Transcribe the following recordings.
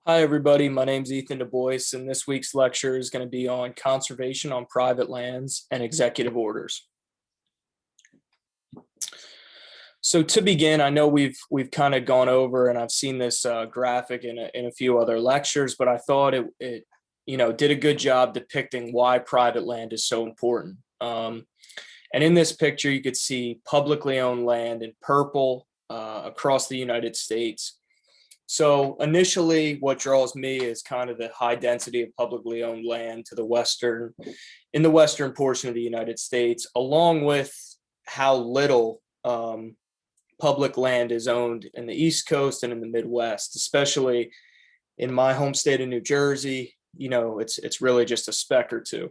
Hi, everybody. My name's Ethan Du Bois, and this week's lecture is going to be on conservation on private lands and executive orders. So to begin, I know we've kind of gone over, and I've seen this graphic in a few other lectures, but I thought it did a good job depicting why private land is so important. And in this picture, you could see publicly owned land in purple across the United States. So initially, what draws me is kind of the high density of publicly owned land to in the western portion of the United States, along with how little public land is owned in the East Coast and in the Midwest, especially in my home state of New Jersey. It's really just a speck or two.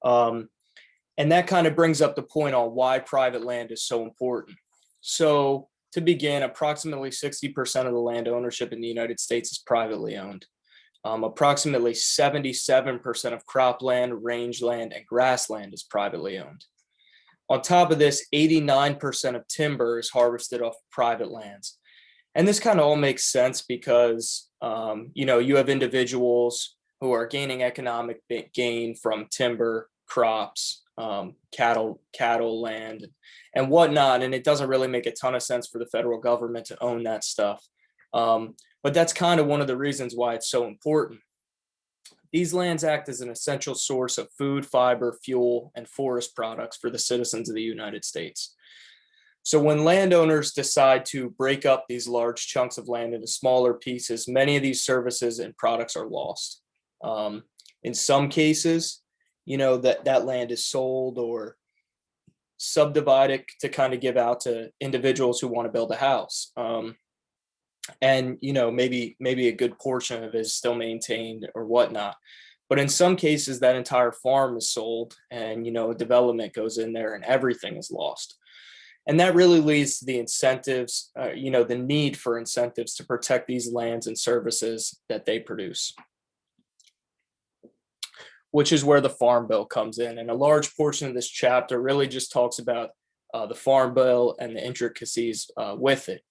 And that kind of brings up the point on why private land is so important. So to begin, approximately 60% of the land ownership in the United States is privately owned. Approximately 77% of cropland, rangeland, and grassland is privately owned. On top of this, 89% of timber is harvested off private lands. And this kind of all makes sense because, you have individuals who are gaining economic gain from timber, crops, cattle land, and whatnot. And it doesn't really make a ton of sense for the federal government to own that stuff. But that's kind of one of the reasons why it's so important. These lands act as an essential source of food, fiber, fuel, and forest products for the citizens of the United States. So when landowners decide to break up these large chunks of land into smaller pieces, many of these services and products are lost. In some cases, that land is sold or subdivided to kind of give out to individuals who want to build a house. And maybe a good portion of it is still maintained or whatnot. But in some cases, that entire farm is sold and development goes in there and everything is lost. And that really leads to the incentives, the need for incentives to protect these lands and services that they produce, which is where the Farm Bill comes in. And a large portion of this chapter really just talks about the Farm Bill and the intricacies with it.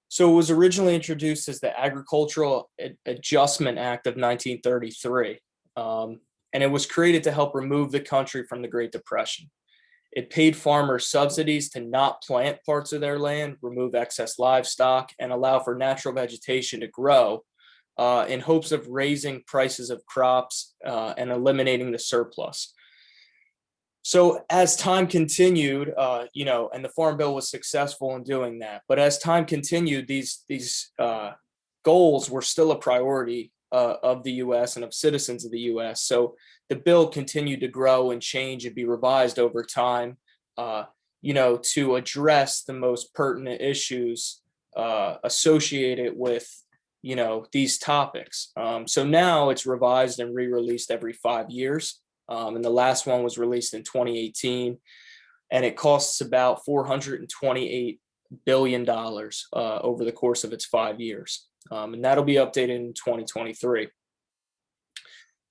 So it was originally introduced as the Agricultural Adjustment Act of 1933, and it was created to help remove the country from the Great Depression. It paid farmers subsidies to not plant parts of their land, remove excess livestock, and allow for natural vegetation to grow in hopes of raising prices of crops and eliminating the surplus. So as time continued, and the Farm Bill was successful in doing that. But as time continued, these goals were still a priority of the U.S. and of citizens of the U.S. So the bill continued to grow and change and be revised over time, to address the most pertinent issues associated with these topics. So now it's revised and re-released every 5 years. And the last one was released in 2018, and it costs about $428 billion over the course of its 5 years. And that'll be updated in 2023.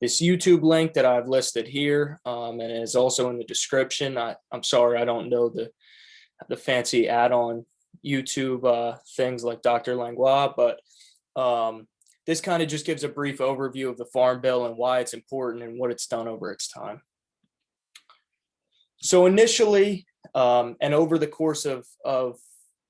This YouTube link that I've listed here, and it is also in the description. I'm sorry, I don't know the fancy add-on YouTube things like Dr. Langlois, but this kind of just gives a brief overview of the Farm Bill and why it's important and what it's done over its time. So initially, and over the course of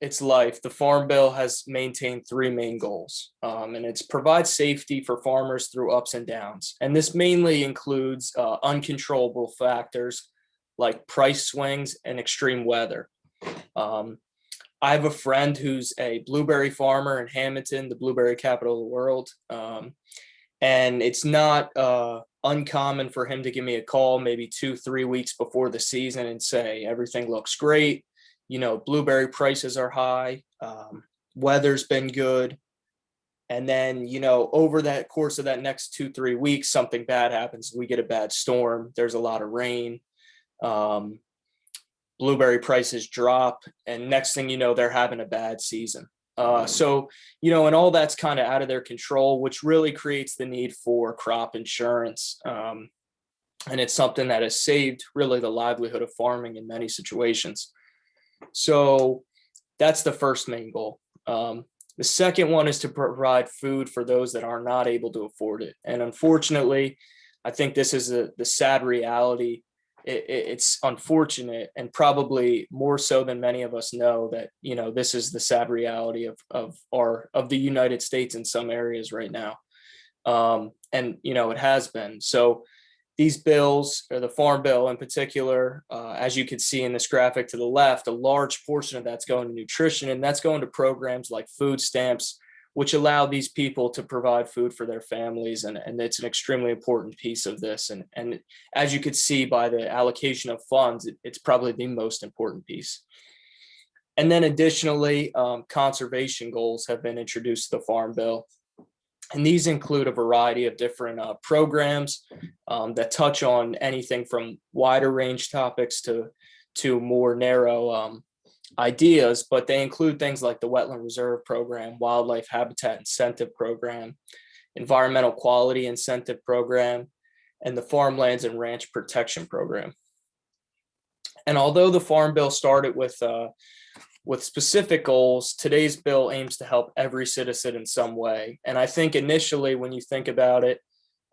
its life, the Farm Bill has maintained three main goals, and it's provide safety for farmers through ups and downs. And this mainly includes uncontrollable factors like price swings and extreme weather. I have a friend who's a blueberry farmer in Hamilton, the blueberry capital of the world. And it's not uncommon for him to give me a call maybe 2-3 weeks before the season and say, everything looks great. Blueberry prices are high. Weather's been good. And then, over that course of that next 2-3 weeks, something bad happens. We get a bad storm. There's a lot of rain. Blueberry prices drop, and next thing you know, they're having a bad season. So, and all that's kind of out of their control, which really creates the need for crop insurance. And it's something that has saved really the livelihood of farming in many situations. So that's the first main goal. The second one is to provide food for those that are not able to afford it. And unfortunately, I think this is the sad reality. It's unfortunate, and probably more so than many of us know, that this is the sad reality of the United States in some areas right now. And it has been. So these bills, or the farm bill in particular, as you can see in this graphic to the left, a large portion of that's going to nutrition, and that's going to programs like food stamps, which allow these people to provide food for their families. And it's an extremely important piece of this. And as you could see by the allocation of funds, it's probably the most important piece. And then additionally, conservation goals have been introduced to the Farm Bill. And these include a variety of different programs that touch on anything from wider range topics to more narrow ideas, but they include things like the Wetland Reserve Program, Wildlife Habitat Incentive Program, Environmental Quality Incentive Program, and the Farmlands and Ranch Protection Program. And although the Farm Bill started with specific goals, today's bill aims to help every citizen in some way. And I think initially, when you think about it,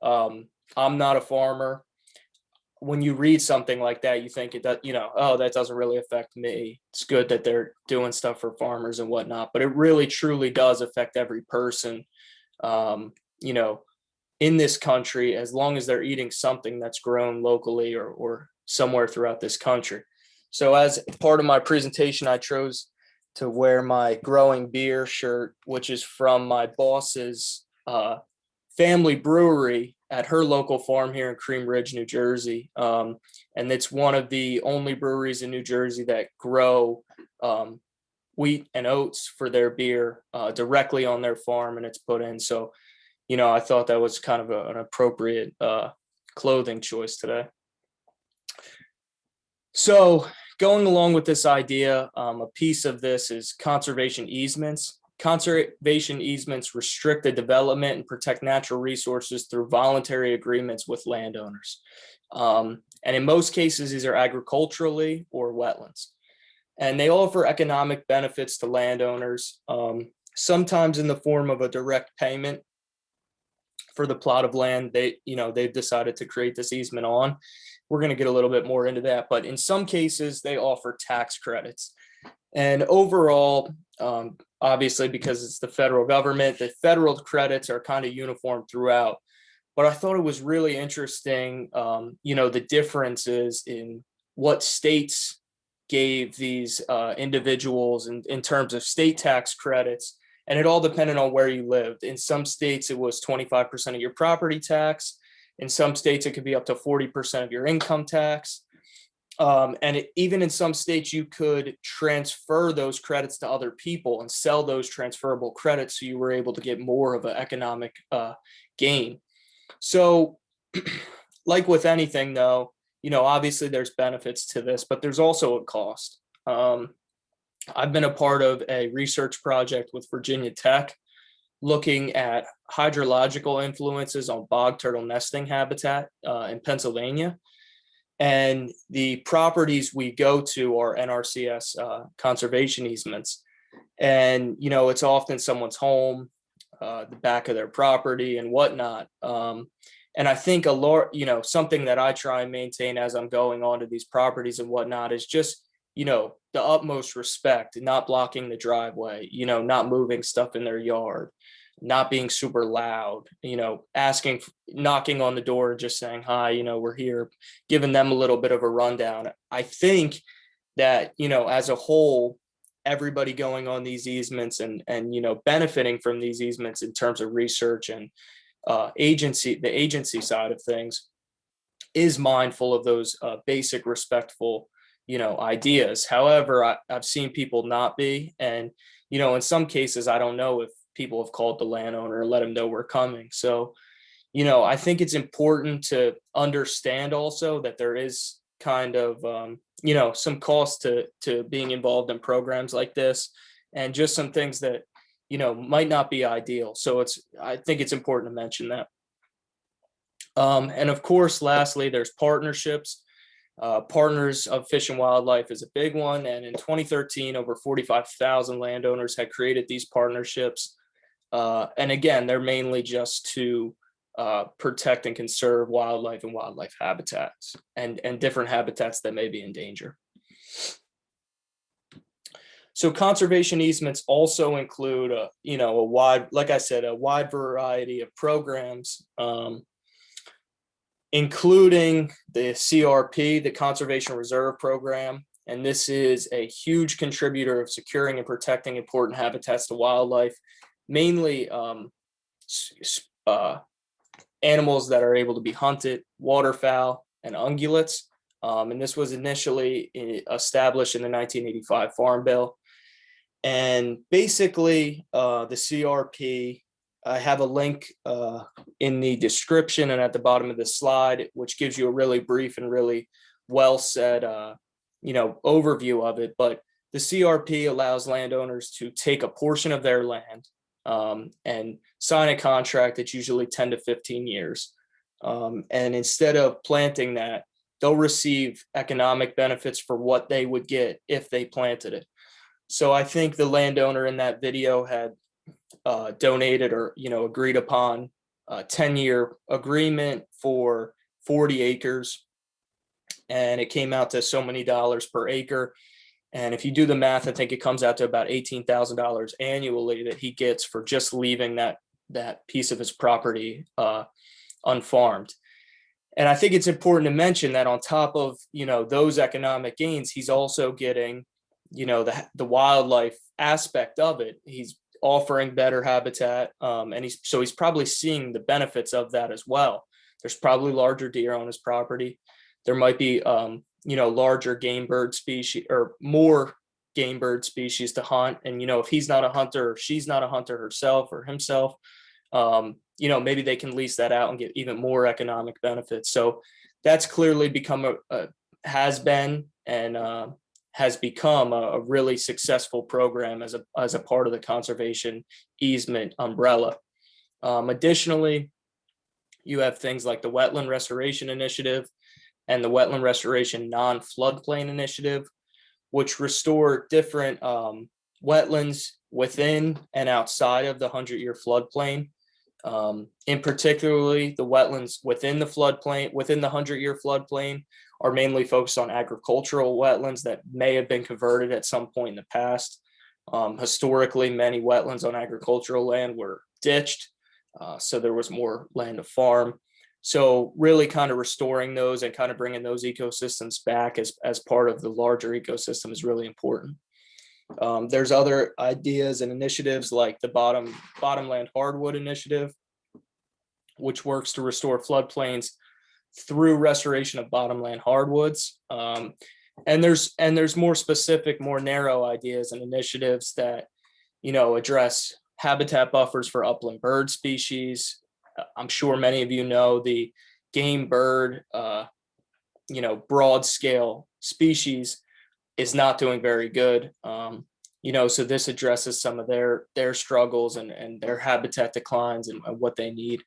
I'm not a farmer. When you read something like that, you think oh, that doesn't really affect me. It's good that they're doing stuff for farmers and whatnot, but it really truly does affect every person, in this country, as long as they're eating something that's grown locally or somewhere throughout this country. So as part of my presentation, I chose to wear my Growing Beer shirt, which is from my boss's family brewery at her local farm here in Cream Ridge, New Jersey. And it's one of the only breweries in New Jersey that grow wheat and oats for their beer directly on their farm, and it's put in. So, I thought that was kind of an appropriate clothing choice today. So going along with this idea, a piece of this is conservation easements. Conservation easements restrict the development and protect natural resources through voluntary agreements with landowners. And in most cases, these are agriculturally or wetlands. And they offer economic benefits to landowners, sometimes in the form of a direct payment for the plot of land they've decided to create this easement on. We're going to get a little bit more into that, but in some cases they offer tax credits. And overall, obviously, because it's the federal government, the federal credits are kind of uniform throughout. But I thought it was really interesting, the differences in what states gave these individuals in terms of state tax credits. And it all depended on where you lived. In some states, it was 25% of your property tax. In some states, it could be up to 40% of your income tax. Even in some states, you could transfer those credits to other people and sell those transferable credits, so you were able to get more of an economic gain. So like with anything, though, obviously there's benefits to this, but there's also a cost. I've been a part of a research project with Virginia Tech looking at hydrological influences on bog turtle nesting habitat in Pennsylvania. And the properties we go to are NRCS conservation easements. And, it's often someone's home, the back of their property and whatnot. And I think something that I try and maintain as I'm going onto these properties and whatnot is just, the utmost respect, not blocking the driveway, not moving stuff in their yard, not being super loud, knocking on the door and just saying, hi, we're here, giving them a little bit of a rundown. I think that, as a whole, everybody going on these easements and benefiting from these easements in terms of research and the agency side of things is mindful of those basic respectful ideas. However, I've seen people not be, and in some cases I don't know if people have called the landowner and let them know we're coming. So I think it's important to understand also that there is kind of some cost to being involved in programs like this, and just some things that might not be ideal. So I think it's important to mention that. And of course, lastly, there's partnerships. Partners of Fish and Wildlife is a big one. And in 2013, over 45,000 landowners had created these partnerships. And again, they're mainly just to protect and conserve wildlife and wildlife habitats and different habitats that may be in danger. So conservation easements also include, a wide, like I said, a wide variety of programs, including the CRP, the Conservation Reserve Program. And this is a huge contributor of securing and protecting important habitats to wildlife, mainly animals that are able to be hunted, waterfowl, and ungulates. And this was initially established in the 1985 Farm Bill. And basically, the CRP, I have a link in the description and at the bottom of the slide, which gives you a really brief and really well said, overview of it. But the CRP allows landowners to take a portion of their land and sign a contract that's usually 10 to 15 years. And instead of planting that, they'll receive economic benefits for what they would get if they planted it. So I think the landowner in that video had donated or agreed upon a 10-year agreement for 40 acres, and it came out to so many dollars per acre. And if you do the math, I think it comes out to about $18,000 annually that he gets for just leaving that piece of his property unfarmed. And I think it's important to mention that on top of those economic gains, he's also getting the wildlife aspect of it. He's offering better habitat, and he's probably seeing the benefits of that as well. There's probably larger deer on his property. There might be larger game bird species or more game bird species to hunt. And if he's not a hunter, or she's not a hunter herself or himself, maybe they can lease that out and get even more economic benefits. So that's clearly become has become a really successful program as a part of the conservation easement umbrella. Additionally, you have things like the Wetland Restoration Initiative and the Wetland Restoration Non-Floodplain Initiative, which restore different wetlands within and outside of the 100-year floodplain. In particularly, the wetlands within the floodplain, within the 100-year floodplain, are mainly focused on agricultural wetlands that may have been converted at some point in the past. Historically, many wetlands on agricultural land were ditched, so there was more land to farm. So really kind of restoring those and kind of bringing those ecosystems back as part of the larger ecosystem is really important. There's other ideas and initiatives like the Bottomland Hardwood Initiative, which works to restore floodplains through restoration of bottomland hardwoods. And there's more specific, more narrow ideas and initiatives that address habitat buffers for upland bird species. I'm sure many of you know the game bird, broad scale species is not doing very good. So this addresses some of their struggles and their habitat declines and what they need.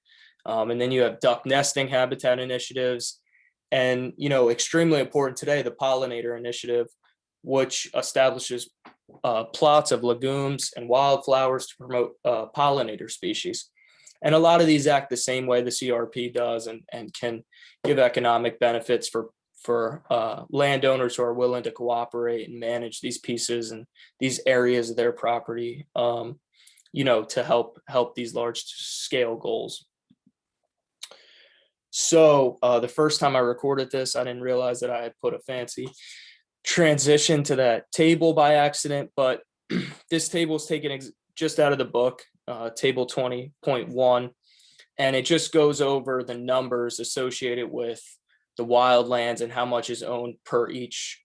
And then you have duck nesting habitat initiatives, and extremely important today, the Pollinator Initiative, which establishes plots of legumes and wildflowers to promote pollinator species. And a lot of these act the same way the CRP does and can give economic benefits for landowners who are willing to cooperate and manage these pieces and these areas of their property, to help these large scale goals. So the first time I recorded this, I didn't realize that I had put a fancy transition to that table by accident, but this table is taken just out of the book, table 20.1, and it just goes over the numbers associated with the wildlands and how much is owned per each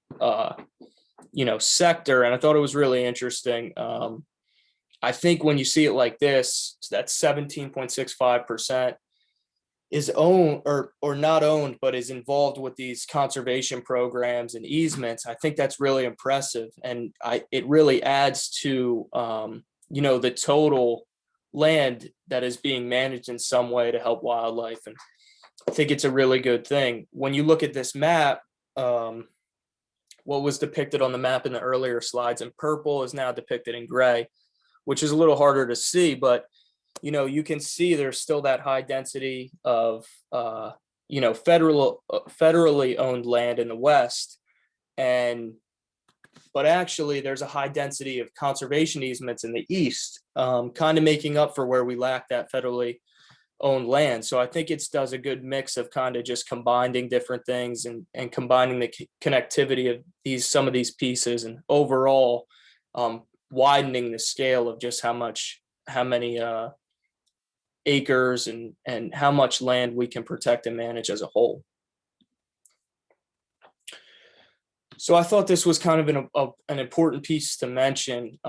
sector. And I thought it was really interesting. I think when you see it like this, that 17.65% is owned or not owned, but is involved with these conservation programs and easements. I think that's really impressive. And it really adds to, the total land that is being managed in some way to help wildlife. And I think it's a really good thing. When you look at this map, um, what was depicted on the map in the earlier slides in purple is now depicted in gray, which is a little harder to see, but you can see there's still that high density of federally owned land in the west, and but actually there's a high density of conservation easements in the east, kind of making up for where we lack that federally owned land. So I think it does a good mix of kind of just combining different things and combining the connectivity of some of these pieces, and overall widening the scale of just how many acres and how much land we can protect and manage as a whole. So I thought this was kind of an important piece to mention.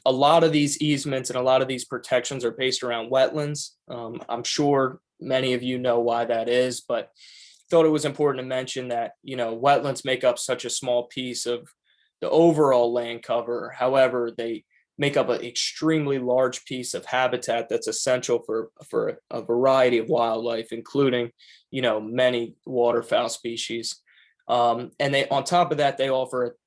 A lot of these easements and a lot of these protections are based around wetlands. I'm sure many of you know why that is, but thought it was important to mention that, wetlands make up such a small piece of the overall land cover. However, they make up an extremely large piece of habitat that's essential for a variety of wildlife, including, many waterfowl species. And on top of that, they offer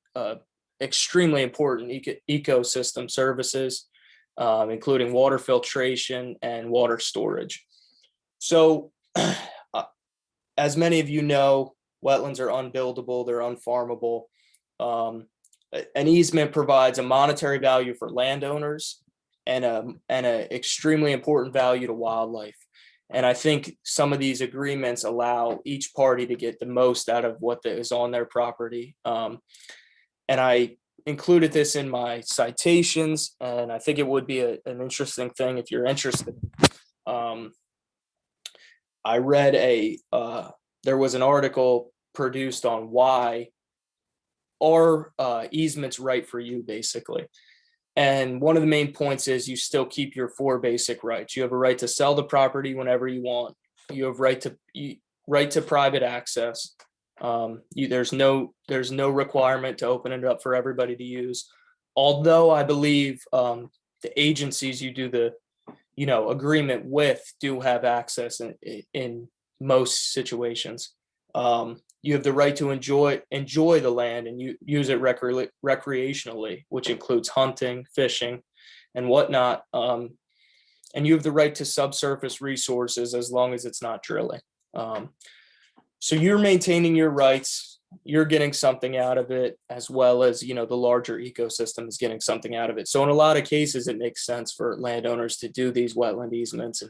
extremely important ecosystem services, including water filtration and water storage. So, as many of you know, wetlands are unbuildable, they're unfarmable. An easement provides a monetary value for landowners and a extremely important value to wildlife. And I think some of these agreements allow each party to get the most out of what is on their property. And I included this in my citations, and I think it would be an interesting thing if you're interested. I read there was an article produced on why are easements right for you, basically. And one of the main points is you still keep your 4 basic rights. You have a right to sell the property whenever you want. You have right to private access. There's no requirement to open it up for everybody to use. Although I believe the agencies you do the agreement with do have access in most situations. You have the right to enjoy the land and you use it recreationally, which includes hunting, fishing, and whatnot. And you have the right to subsurface resources as long as it's not drilling. So you're maintaining your rights, you're getting something out of it, as well as, the larger ecosystem is getting something out of it. So in a lot of cases, it makes sense for landowners to do these wetland easements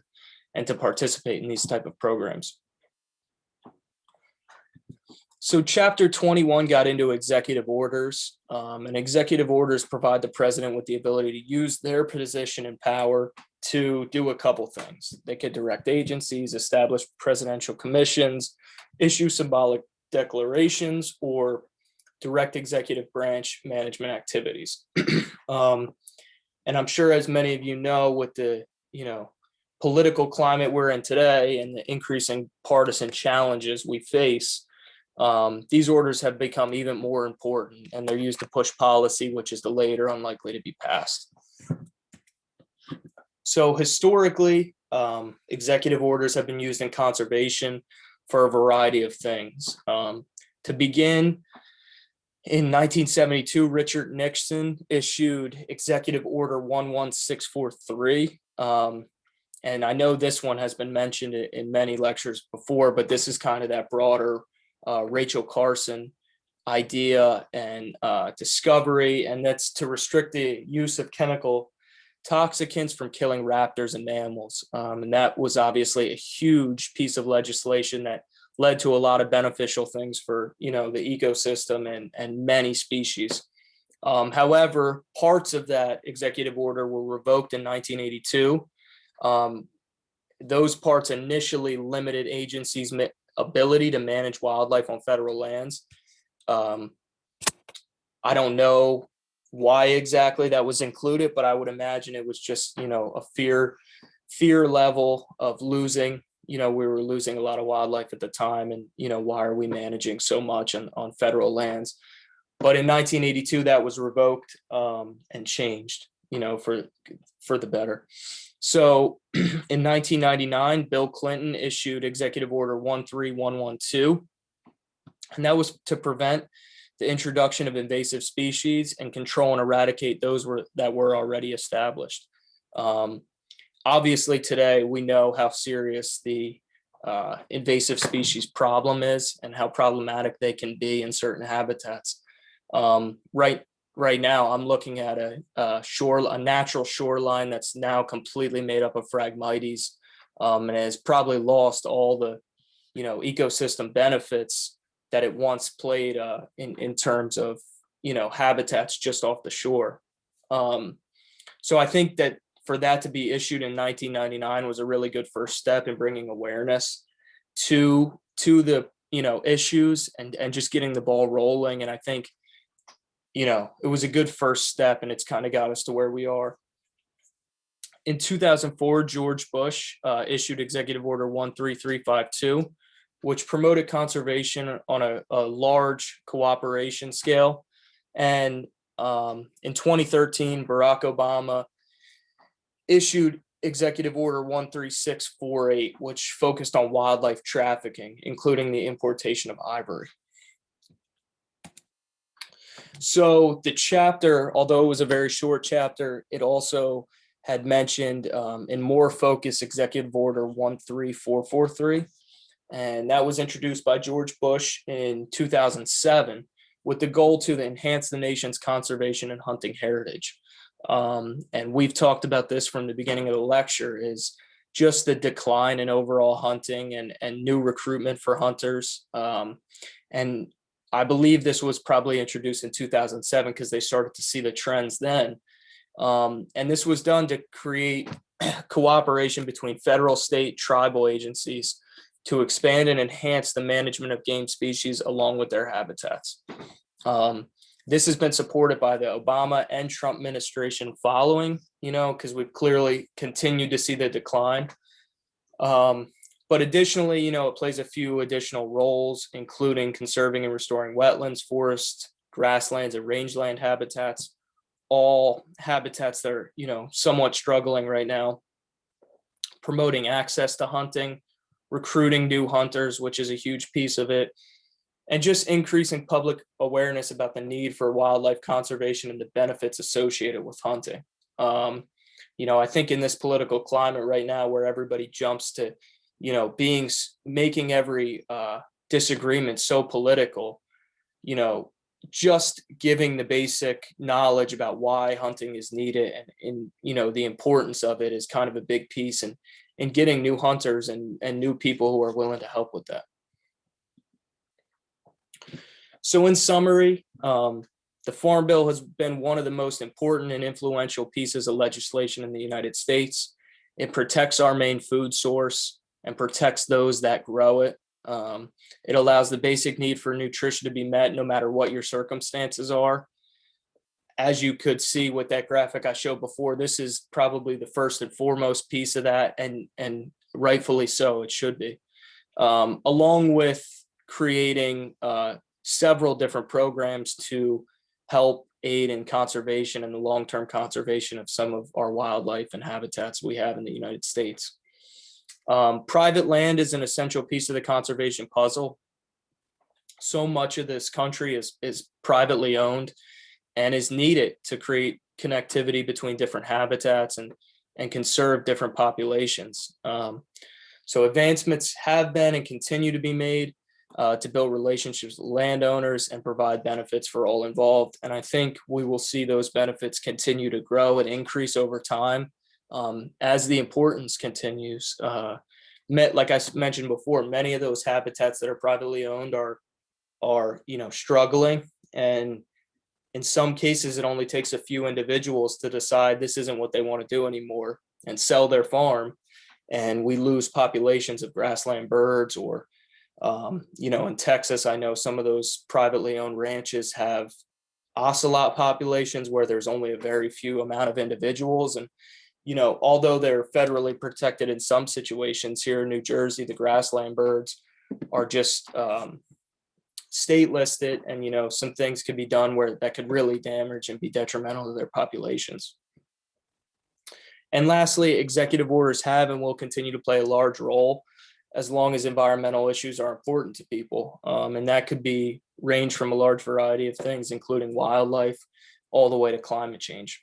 and to participate in these type of programs. So Chapter 21 got into executive orders, and executive orders provide the president with the ability to use their position and power to do a couple things. They could direct agencies, establish presidential commissions, issue symbolic declarations, or direct executive branch management activities. And I'm sure, as many of you know, with the political climate we're in today and the increasing partisan challenges we face, these orders have become even more important, and they're used to push policy which is delayed or unlikely to be passed. So historically, executive orders have been used in conservation for a variety of things. To begin, in 1972, Richard Nixon issued Executive Order 11643. And I know this one has been mentioned in many lectures before, but this is kind of that broader Rachel Carson idea and discovery, and that's to restrict the use of chemical toxicants from killing raptors and mammals. And that was obviously a huge piece of legislation that led to a lot of beneficial things for the ecosystem and many species. However, parts of that executive order were revoked in 1982. Those parts initially limited agencies' ability to manage wildlife on federal lands. I don't know why exactly that was included, but I would imagine it was just, a fear level of losing. We were losing a lot of wildlife at the time, and, why are we managing so much on federal lands? But in 1982, that was revoked and changed, for the better. So in 1999, Bill Clinton issued Executive Order 13112. and that was to prevent the introduction of invasive species and control and eradicate those that were already established. Um, Obviously, today we know how serious the invasive species problem is and how problematic they can be in certain habitats. Right now, I'm looking at a natural shoreline that's now completely made up of Phragmites, and has probably lost all the ecosystem benefits that it once played in terms of habitats just off the shore. So I think that for that to be issued in 1999 was a really good first step in bringing awareness to the issues and just getting the ball rolling. And I think it was a good first step, and it's kind of got us to where we are. In 2004, George Bush issued Executive Order 13352, which promoted conservation on a large cooperation scale. And in 2013, Barack Obama issued Executive Order 13648, which focused on wildlife trafficking, including the importation of ivory. So the chapter, although it was a very short chapter, it also had mentioned in more focus Executive Order 13443. And that was introduced by George Bush in 2007 with the goal to enhance the nation's conservation and hunting heritage. And we've talked about this from the beginning of the lecture, is just the decline in overall hunting and new recruitment for hunters. And I believe this was probably introduced in 2007 because they started to see the trends then. And this was done to create cooperation between federal, state, tribal agencies to expand and enhance the management of game species along with their habitats. This has been supported by the Obama and Trump administration following, because we've clearly continued to see the decline. But additionally, it plays a few additional roles, including conserving and restoring wetlands, forests, grasslands, and rangeland habitats, all habitats that are, somewhat struggling right now, promoting access to hunting, recruiting new hunters, which is a huge piece of it, and just increasing public awareness about the need for wildlife conservation and the benefits associated with hunting. I think in this political climate right now where everybody jumps to, making every disagreement so political, just giving the basic knowledge about why hunting is needed and the importance of it is kind of a big piece in getting new hunters and new people who are willing to help with that. So in summary, the Farm Bill has been one of the most important and influential pieces of legislation in the United States. It protects our main food source and protects those that grow it. It allows the basic need for nutrition to be met no matter what your circumstances are. As you could see with that graphic I showed before, this is probably the first and foremost piece of that, and rightfully so, it should be. Along with creating several different programs to help aid in conservation and the long-term conservation of some of our wildlife and habitats we have in the United States. Private land is an essential piece of the conservation puzzle. So much of this country is privately owned and is needed to create connectivity between different habitats and conserve different populations. So advancements have been and continue to be made to build relationships with landowners and provide benefits for all involved. And I think we will see those benefits continue to grow and increase over time as the importance continues. Like I mentioned before, many of those habitats that are privately owned are struggling, and in some cases it only takes a few individuals to decide this isn't what they want to do anymore and sell their farm, and we lose populations of grassland birds. Or in Texas, I know some of those privately owned ranches have ocelot populations where there's only a very few amount of individuals. And although they're federally protected in some situations, here in New Jersey, the grassland birds are just state listed, and some things could be done where that could really damage and be detrimental to their populations. And lastly, executive orders have and will continue to play a large role as long as environmental issues are important to people. And that could be range from a large variety of things, including wildlife, all the way to climate change.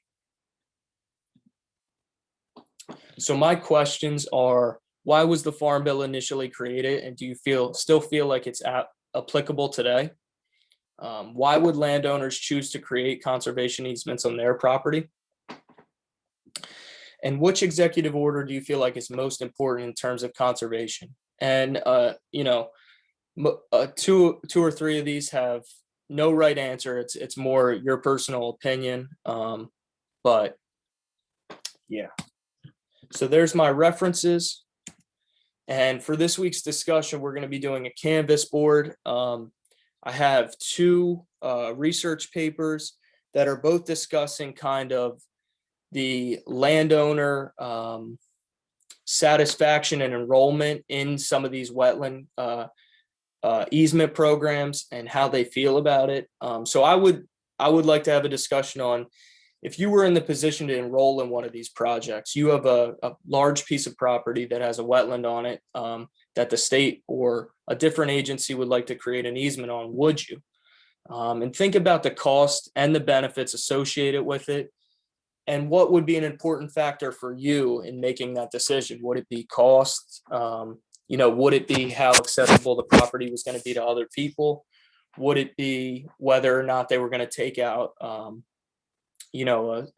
So my questions are, why was the Farm Bill initially created, and do you still feel like it's applicable today? Why would landowners choose to create conservation easements on their property? And which executive order do you feel like is most important in terms of conservation? And two or three of these have no right answer. It's more your personal opinion. But yeah. So there's my references. And for this week's discussion, we're going to be doing a Canvas board. I have two research papers that are both discussing kind of the landowner satisfaction and enrollment in some of these wetland easement programs and how they feel about it. So I would like to have a discussion on, if you were in the position to enroll in one of these projects, you have a large piece of property that has a wetland on it that the state or a different agency would like to create an easement on, would you? And think about the cost and the benefits associated with it. And what would be an important factor for you in making that decision? Would it be cost? Would it be how accessible the property was going to be to other people? Would it be whether or not they were going to take out, a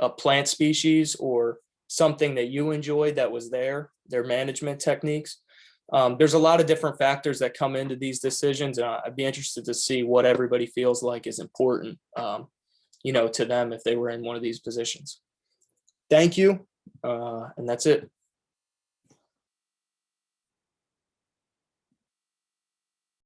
plant species or something that you enjoyed that was their management techniques? There's a lot of different factors that come into these decisions, and I'd be interested to see what everybody feels like is important, to them if they were in one of these positions. Thank you, and that's it.